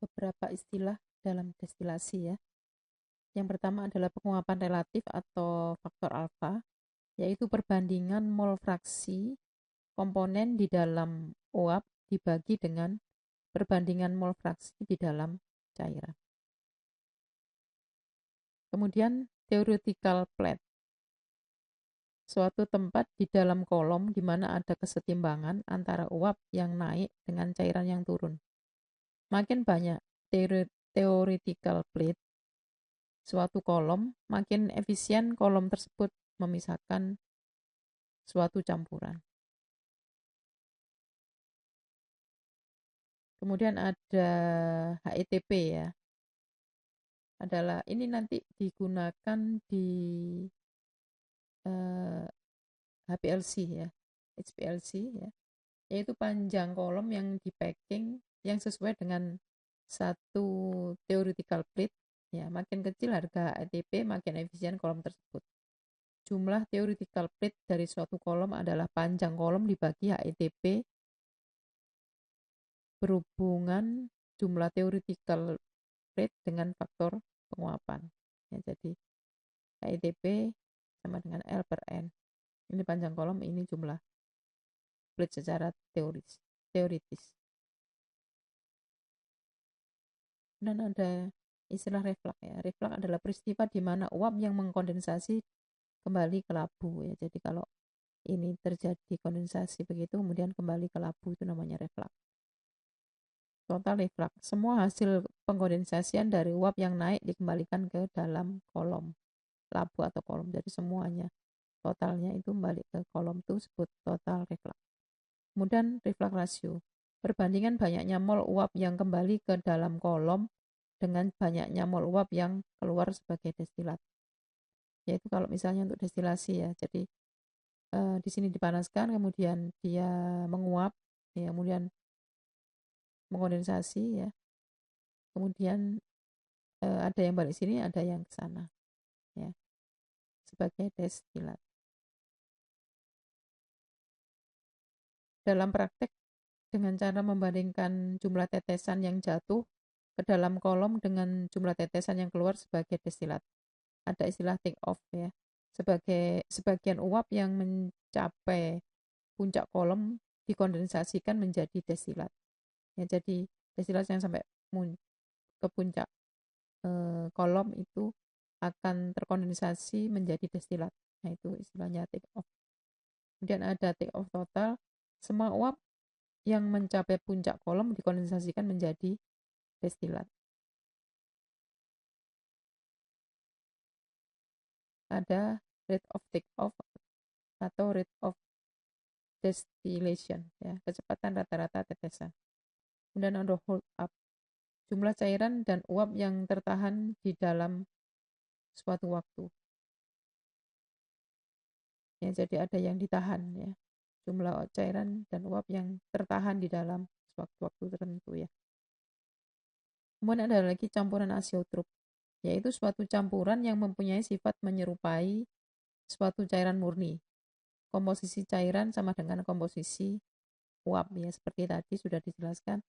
beberapa istilah dalam destilasi ya. Yang pertama adalah penguapan relatif atau faktor alfa, yaitu perbandingan mol fraksi komponen di dalam uap dibagi dengan perbandingan mol fraksi di dalam cairan. Kemudian theoretical plate, suatu tempat di dalam kolom di mana ada kesetimbangan antara uap yang naik dengan cairan yang turun. Makin banyak theoretical plate suatu kolom, makin efisien kolom tersebut memisahkan suatu campuran. Kemudian ada HETP ya. Adalah ini nanti digunakan di HPLC ya, HPLC ya, yaitu panjang kolom yang di packing yang sesuai dengan satu theoretical plate ya. Makin kecil harga HETP, makin efisien kolom tersebut. Jumlah theoretical plate dari suatu kolom adalah panjang kolom dibagi HETP berhubungan jumlah theoretical plate dengan faktor penguapan. Ya, jadi HETP sama dengan L per N. Ini panjang kolom, ini jumlah plate secara teoritis. Dan ada istilah reflux ya. Reflux adalah peristiwa di mana uap yang mengkondensasi kembali ke labu ya. Jadi kalau ini terjadi kondensasi begitu kemudian kembali ke labu, itu namanya reflux. Total reflux, semua hasil pengkondensasian dari uap yang naik dikembalikan ke dalam kolom labu atau kolom. Jadi semuanya totalnya itu balik ke kolom, itu disebut total reflux. Kemudian reflux ratio, perbandingan banyaknya mol uap yang kembali ke dalam kolom dengan banyaknya mol uap yang keluar sebagai destilat. Yaitu kalau misalnya untuk destilasi ya, jadi di sini dipanaskan, kemudian dia menguap, ya, kemudian mengkondensasi ya, kemudian ada yang balik sini, ada yang ke sana, ya, sebagai destilat. Dalam praktek, dengan cara membandingkan jumlah tetesan yang jatuh ke dalam kolom dengan jumlah tetesan yang keluar sebagai destilat. Ada istilah take off ya. Sebagian uap yang mencapai puncak kolom dikondensasikan menjadi destilat. Ya, jadi destilat yang sampai ke puncak kolom itu akan terkondensasi menjadi destilat. Nah, itu istilahnya take off. Kemudian ada take off total, semua uap yang mencapai puncak kolom dikondensasikan menjadi destilat. Ada rate of take off atau rate of distillation ya, kecepatan rata-rata tetesan. Kemudian ada hold up, jumlah cairan dan uap yang tertahan di dalam suatu waktu. Ya, jadi ada yang ditahan ya, jumlah cairan dan uap yang tertahan di dalam waktu-waktu tertentu ya. Kemudian ada lagi campuran azeotrop, yaitu suatu campuran yang mempunyai sifat menyerupai suatu cairan murni. Komposisi cairan sama dengan komposisi uap ya, seperti tadi sudah dijelaskan,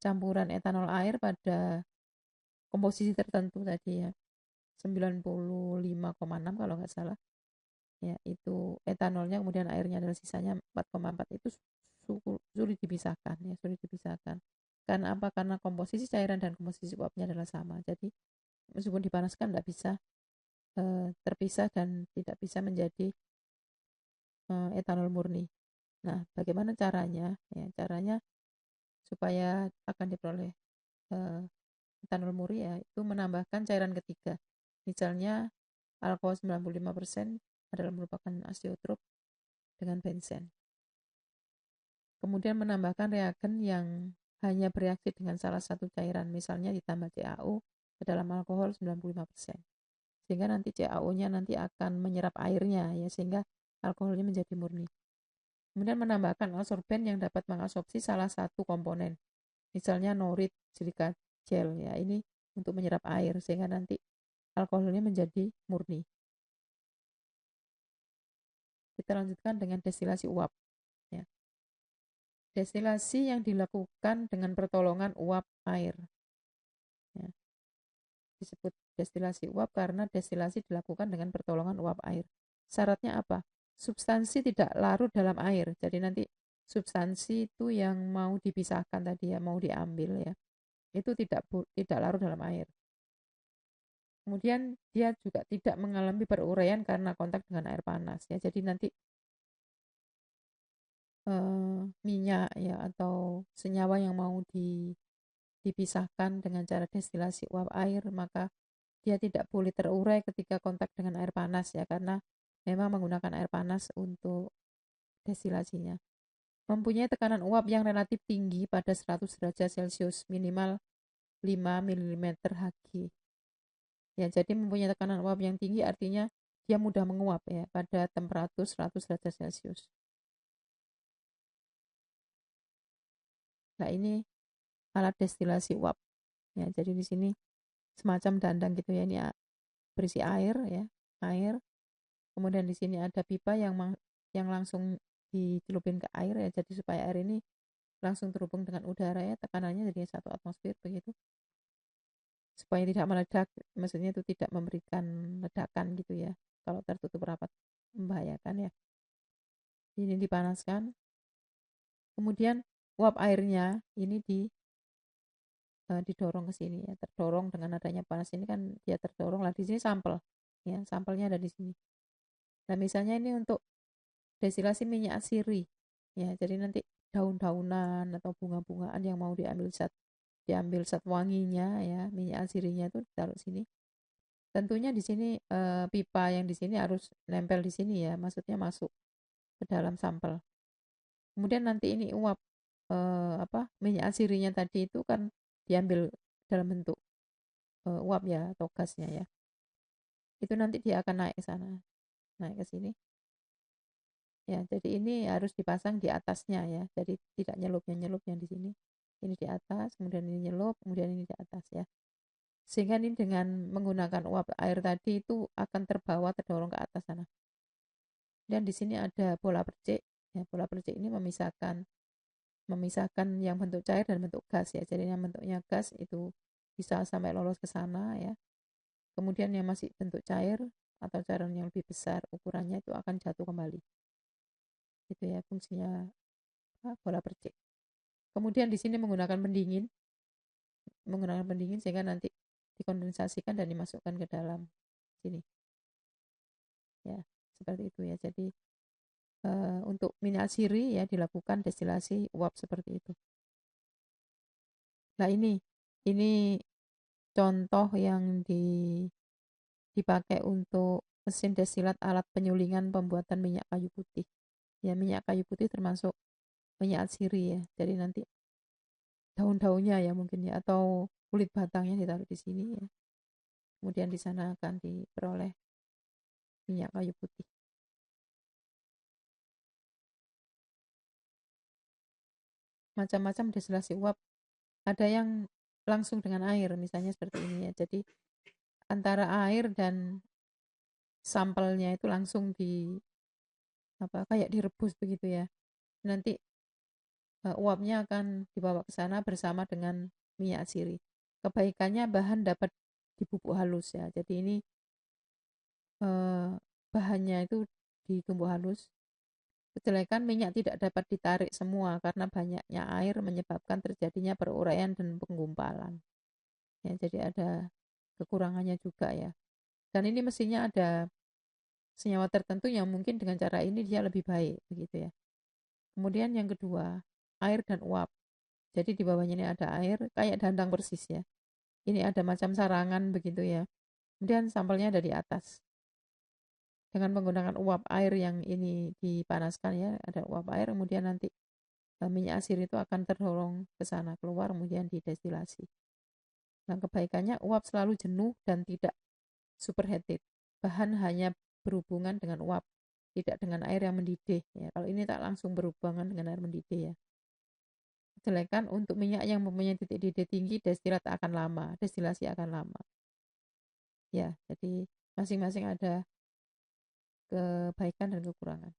campuran etanol air pada komposisi tertentu tadi ya, 95,6 kalau nggak salah ya, itu etanolnya, kemudian airnya adalah sisanya 4,4, itu sulit dipisahkan ya, sulit dipisahkan. Karena apa? Karena komposisi cairan dan komposisi uapnya adalah sama. Jadi meskipun dipanaskan tidak bisa terpisah dan tidak bisa menjadi etanol murni. Nah, bagaimana caranya? Ya, caranya supaya akan diperoleh etanol murni ya, itu menambahkan cairan ketiga. Misalnya alkohol 95% adalah merupakan azeotrop dengan benzen. Kemudian menambahkan reagen yang hanya bereaksi dengan salah satu cairan, misalnya ditambah CaO ke dalam alkohol 95%. Sehingga nanti CaO-nya nanti akan menyerap airnya ya, sehingga alkoholnya menjadi murni. Kemudian menambahkan adsorben yang dapat mengabsorpsi salah satu komponen, misalnya norit, silika gel ya, ini untuk menyerap air sehingga nanti alkoholnya menjadi murni. Kita lanjutkan dengan destilasi uap ya. Destilasi yang dilakukan dengan pertolongan uap air. disebut destilasi uap karena destilasi dilakukan dengan pertolongan uap air. Syaratnya apa? Substansi tidak larut dalam air. Jadi nanti substansi itu yang mau dipisahkan tadi ya, mau diambil ya, itu tidak larut dalam air. Kemudian dia juga tidak mengalami peruraian karena kontak dengan air panas ya. Jadi nanti minyak ya atau senyawa yang mau dipisahkan dengan cara destilasi uap air, maka dia tidak boleh terurai ketika kontak dengan air panas ya, karena memang menggunakan air panas untuk destilasinya. Mempunyai tekanan uap yang relatif tinggi pada 100 derajat Celcius, minimal 5 mm Hg. Ya, jadi mempunyai tekanan uap yang tinggi artinya dia mudah menguap ya pada temperatur 100 derajat Celcius. Nah, ini alat destilasi uap. Ya, jadi di sini semacam dandang gitu ya. Ini berisi air ya, air. Kemudian di sini ada pipa yang langsung dicelupin ke air ya. Jadi supaya air ini langsung terhubung dengan udara ya, tekanannya jadi 1 atmosfer begitu. Supaya tidak meledak, maksudnya itu tidak memberikan ledakan gitu ya. Kalau tertutup rapat membahayakan ya. Ini dipanaskan. Kemudian uap airnya ini didorong ke sini ya, terdorong dengan adanya panas ini kan dia terdorong lah. Di sini sampel ya, sampelnya ada di sini. Nah, misalnya ini untuk destilasi minyak sirih ya, jadi nanti daun-daunan atau bunga-bungaan yang mau diambil zat wanginya ya, minyak sirihnya itu ditaruh sini. Tentunya di sini pipa yang di sini harus nempel di sini ya, maksudnya masuk ke dalam sampel. Kemudian nanti ini uap minyak sirihnya tadi itu kan diambil dalam bentuk uap ya atau gasnya ya. Itu nanti dia akan naik ke sana, naik ke sini. Ya, jadi ini harus dipasang di atasnya ya. Jadi tidak nyelup yang di sini. Ini di atas, kemudian ini nyelup, kemudian ini di atas ya. Sehingga ini dengan menggunakan uap air tadi itu akan terbawa terdorong ke atas sana. Dan di sini ada bola percik. Ya, bola percik ini memisahkan yang bentuk cair dan bentuk gas ya. Jadi yang bentuknya gas itu bisa sampai lolos ke sana ya. Kemudian yang masih bentuk cair atau cairan yang lebih besar ukurannya itu akan jatuh kembali. Itu ya fungsinya bola percik. Kemudian di sini menggunakan pendingin sehingga nanti dikondensasikan dan dimasukkan ke dalam sini. Ya, seperti itu ya. Jadi untuk minyak sirih ya dilakukan destilasi uap seperti itu. Nah, ini contoh yang dipakai untuk mesin destilat alat penyulingan pembuatan minyak kayu putih. Ya, minyak kayu putih termasuk minyak sirih ya. Jadi nanti daun-daunnya ya mungkin ya atau kulit batangnya ditaruh di sini ya. Kemudian di sana akan diperoleh minyak kayu putih. Macam-macam destilasi uap. Ada yang langsung dengan air, misalnya seperti ini ya. Jadi antara air dan sampelnya itu langsung kayak direbus begitu ya. Nanti uapnya akan dibawa ke sana bersama dengan minyak sirih. Kebaikannya bahan dapat dibubuk halus ya. Jadi ini bahannya itu ditumbuk halus. Kejelekan minyak tidak dapat ditarik semua karena banyaknya air menyebabkan terjadinya peruraian dan penggumpalan. Ya, jadi ada kekurangannya juga ya. Dan ini mestinya ada senyawa tertentu yang mungkin dengan cara ini dia lebih baik begitu ya. Kemudian yang kedua, air dan uap. Jadi di bawahnya ini ada air kayak dandang persis ya. Ini ada macam sarangan begitu ya. Kemudian sampelnya ada di atas. Dengan menggunakan uap air yang ini dipanaskan ya, ada uap air, kemudian nanti minyak asir itu akan terdorong ke sana keluar, kemudian didestilasi. Nah, kebaikannya uap selalu jenuh dan tidak superheated. Bahan hanya berhubungan dengan uap, tidak dengan air yang mendidih. Ya, kalau ini tak langsung berhubungan dengan air mendidih ya. Kejelekan untuk minyak yang mempunyai titik didih tinggi, destilasi akan lama. Ya, jadi masing-masing ada kebaikan dan kekurangan.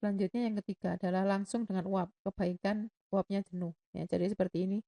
Selanjutnya yang ketiga adalah langsung dengan uap. Kebaikan uapnya jenuh. Ya, jadi seperti ini.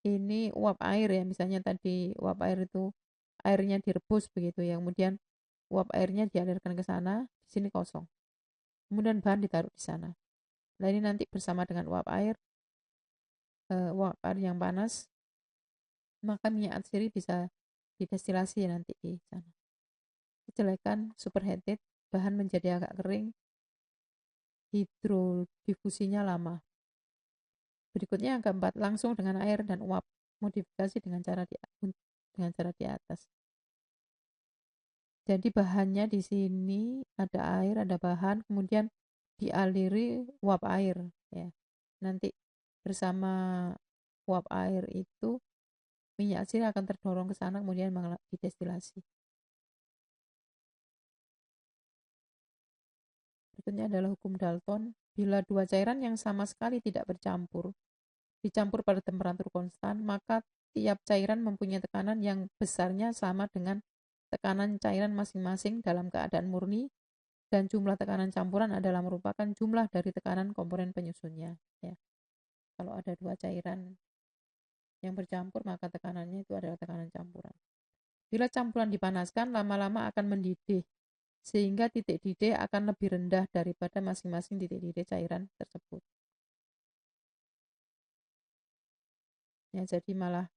ini uap air ya, misalnya tadi uap air itu airnya direbus begitu ya, kemudian uap airnya dialirkan ke sana, di sini kosong. Kemudian bahan ditaruh di sana. Nah ini nanti bersama dengan uap air yang panas, maka minyak atsiri bisa didestilasi nanti di sana. Kejelekan superheated, bahan menjadi agak kering, hidrodifusinya lama. Berikutnya yang keempat, langsung dengan air dan uap, modifikasi dengan cara di atas. Jadi bahannya di sini ada air, ada bahan, kemudian dialiri uap air ya. Nanti bersama uap air itu minyak atsiri akan terdorong ke sana kemudian didestilasi. Berikutnya adalah hukum Dalton. Bila dua cairan yang sama sekali tidak bercampur, dicampur pada temperatur konstan, maka tiap cairan mempunyai tekanan yang besarnya sama dengan tekanan cairan masing-masing dalam keadaan murni, dan jumlah tekanan campuran adalah merupakan jumlah dari tekanan komponen penyusunnya. Ya. Kalau ada dua cairan yang bercampur, maka tekanannya itu adalah tekanan campuran. Bila campuran dipanaskan, lama-lama akan mendidih, sehingga titik didih akan lebih rendah daripada masing-masing titik didih cairan tersebut. Ya, jadi malah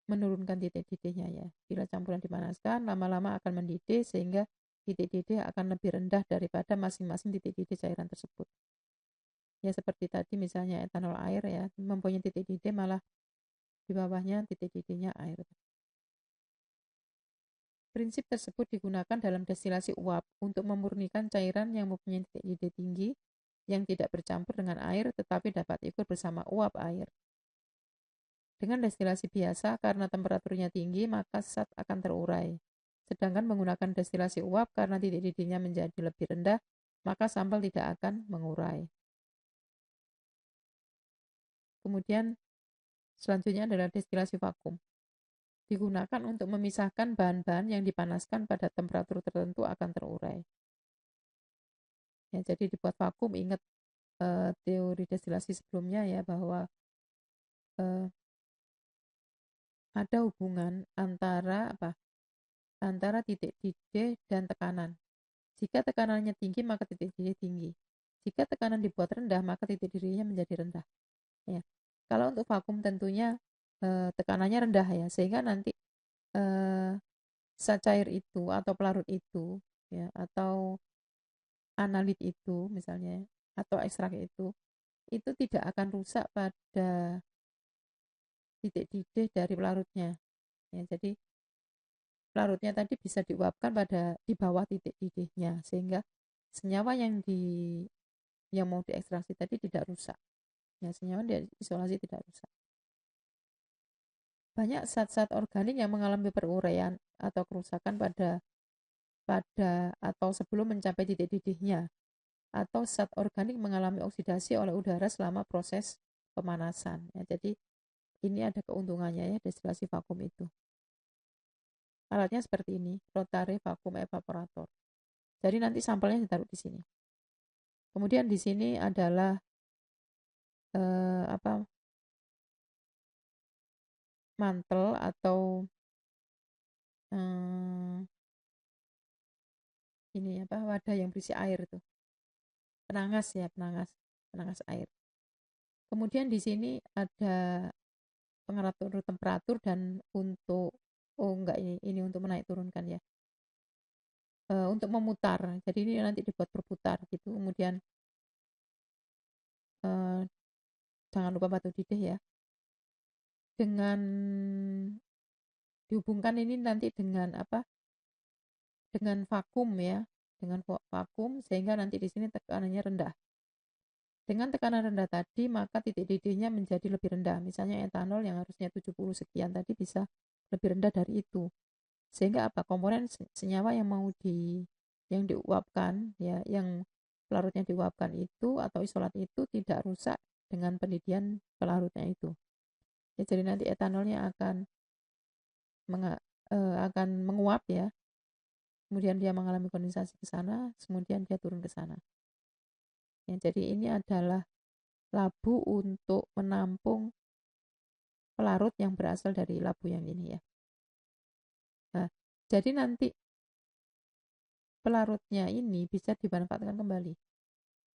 menurunkan titik didihnya ya. Bila campuran dipanaskan, lama-lama akan mendidih sehingga titik didih akan lebih rendah daripada masing-masing titik didih cairan tersebut. Ya seperti tadi misalnya etanol air ya, mempunyai titik didih malah di bawahnya titik didihnya air. Prinsip tersebut digunakan dalam destilasi uap untuk memurnikan cairan yang mempunyai titik didih tinggi yang tidak bercampur dengan air tetapi dapat ikut bersama uap air. Dengan destilasi biasa, karena temperaturnya tinggi, maka zat akan terurai. Sedangkan menggunakan destilasi uap, karena titik didihnya menjadi lebih rendah, maka sampel tidak akan mengurai. Kemudian, selanjutnya adalah destilasi vakum. Digunakan untuk memisahkan bahan-bahan yang dipanaskan pada temperatur tertentu akan terurai. Ya, jadi dibuat vakum, ingat teori destilasi sebelumnya ya, bahwa ada hubungan antara titik didih dan tekanan. Jika tekanannya tinggi, maka titik didih tinggi. Jika tekanan dibuat rendah, maka titik didihnya menjadi rendah. Ya. Kalau untuk vakum tentunya tekanannya rendah ya, sehingga nanti zat cair itu atau pelarut itu ya, atau analit itu misalnya, atau ekstrak itu tidak akan rusak pada titik didih dari pelarutnya. Ya, jadi pelarutnya tadi bisa diuapkan di bawah titik didihnya sehingga senyawa yang mau diekstraksi tadi tidak rusak. Ya, senyawa diisolasi tidak rusak. Banyak zat-zat organik yang mengalami peruraian atau kerusakan pada atau sebelum mencapai titik didihnya, atau zat organik mengalami oksidasi oleh udara selama proses pemanasan. Ya, jadi ini ada keuntungannya ya destilasi vakum itu. Alatnya seperti ini, rotary vacuum evaporator. Jadi nanti sampelnya ditaruh di sini. Kemudian di sini adalah mantel atau ini wadah yang berisi air tuh. Penangas ya, penangas air. Kemudian di sini ada pengatur temperatur dan untuk ini untuk menaik turunkan ya. Untuk memutar. Jadi ini nanti dibuat berputar gitu. Kemudian jangan lupa batu didih ya. Dengan dihubungkan ini nanti dengan dengan vakum ya, dengan vakum sehingga nanti di sini tekanannya rendah. Dengan tekanan rendah tadi maka titik didihnya menjadi lebih rendah. Misalnya etanol yang harusnya 70 sekian tadi bisa lebih rendah dari itu. Sehingga komponen senyawa yang yang diuapkan ya, yang pelarutnya diuapkan itu atau isolat itu tidak rusak dengan pendidihan pelarutnya itu. Ya, jadi nanti etanolnya akan menguap ya. Kemudian dia mengalami kondensasi ke sana, kemudian dia turun ke sana. Ya, jadi ini adalah labu untuk menampung pelarut yang berasal dari labu yang ini ya. Nah, jadi nanti pelarutnya ini bisa dimanfaatkan kembali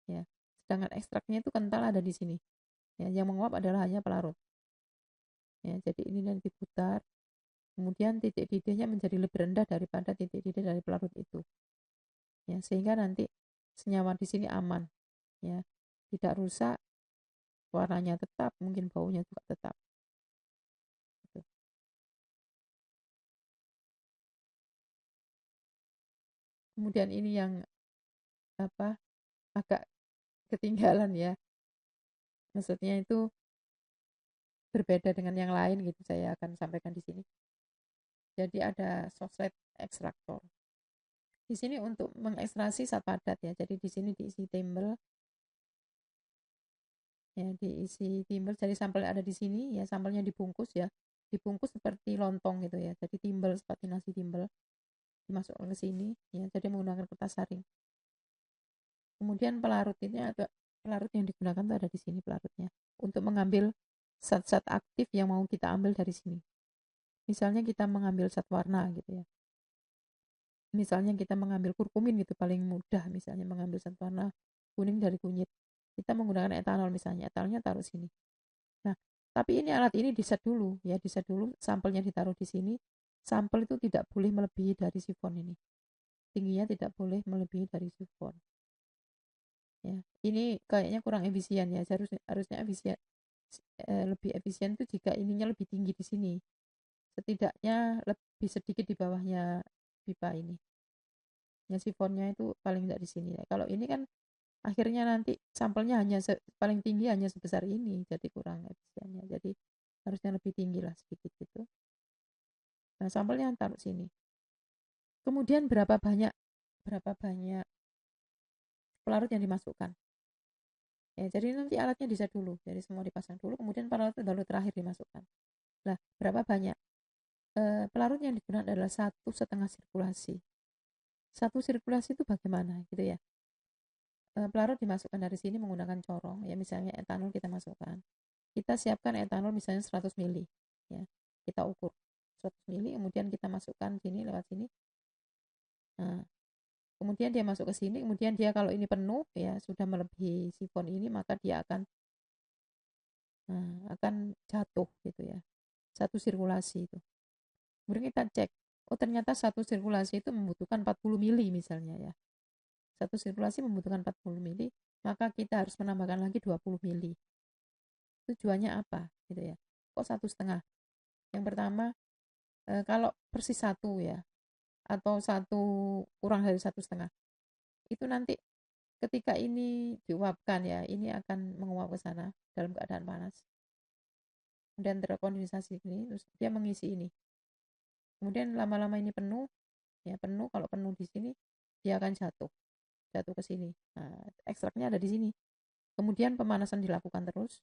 ya. Sedangkan ekstraknya itu kental ada di sini. Ya, yang menguap adalah hanya pelarut. Ya, jadi ini nanti diputar, kemudian titik didihnya menjadi lebih rendah daripada titik didih dari pelarut itu. Ya, sehingga nanti senyawa di sini aman. Ya, tidak rusak, warnanya tetap, mungkin baunya juga tetap. Gitu. Kemudian ini yang apa agak ketinggalan ya. Maksudnya itu berbeda dengan yang lain gitu, saya akan sampaikan di sini. Jadi ada soslet ekstraktor. Di sini untuk mengekstraksi zat padat ya. Jadi di sini diisi timbel ya, diisi timbel. Jadi sampelnya ada di sini ya, sampelnya dibungkus ya. Dibungkus seperti lontong gitu ya. Jadi timbel seperti nasi timbel dimasukkan ke sini ya. Jadi menggunakan kertas saring. Kemudian pelarut ini ada pelarut yang digunakan itu ada di sini pelarutnya untuk mengambil zat-zat aktif yang mau kita ambil dari sini. Misalnya kita mengambil zat warna gitu ya. Misalnya kita mengambil kurkumin gitu paling mudah, misalnya mengambil zat warna kuning dari kunyit. Kita menggunakan etanol misalnya, etanolnya taruh sini. Nah, tapi ini alat ini diset dulu ya, diset dulu, sampelnya ditaruh di sini. Sampel itu tidak boleh melebihi dari sifon ini. Tingginya tidak boleh melebihi dari sifon. Ya, ini kayaknya kurang efisien ya. Harusnya efisien, lebih efisien itu jika ininya lebih tinggi di sini. Setidaknya lebih sedikit di bawahnya pipa ini. Ya, sifonnya itu paling tidak di sini ya. Kalau ini kan akhirnya nanti sampelnya hanya paling tinggi hanya sebesar ini, jadi kurang efisiennya. Jadi harusnya lebih tinggi lah sedikit gitu. Nah, sampelnya taruh sini. Kemudian berapa banyak pelarut yang dimasukkan. Ya, jadi nanti alatnya diset dulu, jadi semua dipasang dulu, kemudian pelarut baru terakhir dimasukkan. Nah, berapa banyak? Pelarut yang digunakan adalah 1,5 sirkulasi. 1 sirkulasi itu bagaimana gitu ya? Pelarut dimasukkan dari sini menggunakan corong, ya misalnya etanol kita masukkan. Kita siapkan etanol misalnya 100 mili, ya. Kita ukur 100 mili, kemudian kita masukkan sini lewat sini. Nah, kemudian dia masuk ke sini, kemudian dia kalau ini penuh ya sudah melebihi sifon ini, maka dia akan jatuh gitu ya. 1 sirkulasi itu. Kemudian kita cek, oh ternyata 1 sirkulasi itu membutuhkan 40 mili misalnya ya. 1 sirkulasi membutuhkan 40 mili, maka kita harus menambahkan lagi 20 mili. Tujuannya apa gitu ya? Kok 1,5? Yang pertama, kalau persis 1 ya, atau 1 kurang dari 1,5, itu nanti ketika ini diuapkan ya, ini akan menguap ke sana dalam keadaan panas. Kemudian terkondensasi ini, terus dia mengisi ini. Kemudian lama-lama ini penuh, ya penuh, kalau penuh di sini, dia akan jatuh ke sini. Nah, ekstraknya ada di sini. Kemudian pemanasan dilakukan terus.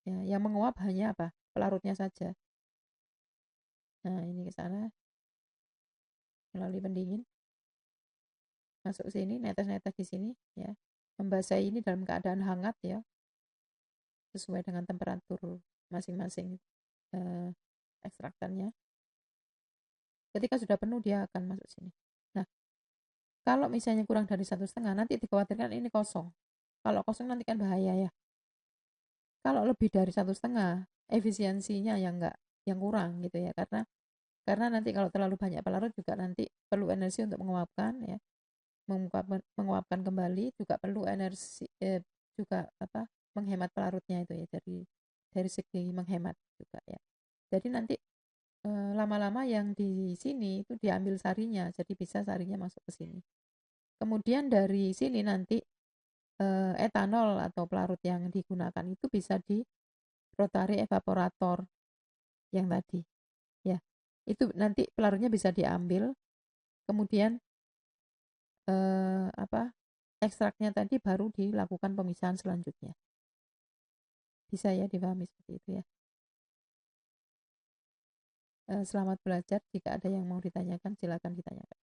Ya, yang menguap hanya apa? Pelarutnya saja. Nah, ini ke sana melalui pendingin. Masuk ke sini, netes-netes di sini ya. Membasahi ini dalam keadaan hangat ya. Sesuai dengan temperatur masing-masing ekstraktannya. Ketika sudah penuh dia akan masuk sini. Nah, kalau misalnya kurang dari 1,5 nanti dikhawatirkan ini kosong. Kalau kosong nanti kan bahaya ya. Kalau lebih dari 1,5 efisiensinya yang kurang gitu ya, karena nanti kalau terlalu banyak pelarut juga nanti perlu energi untuk menguapkan ya, menguapkan kembali, juga perlu energi juga menghemat pelarutnya itu ya, dari segi menghemat juga ya. Jadi nanti lama-lama yang di sini itu diambil sarinya, jadi bisa sarinya masuk ke sini. Kemudian dari sini nanti etanol atau pelarut yang digunakan itu bisa di rotary evaporator yang tadi ya. Itu nanti pelarutnya bisa diambil, kemudian ekstraknya tadi baru dilakukan pemisahan selanjutnya. Bisa ya dipahami seperti itu ya. Selamat belajar, jika ada yang mau ditanyakan silakan ditanyakan.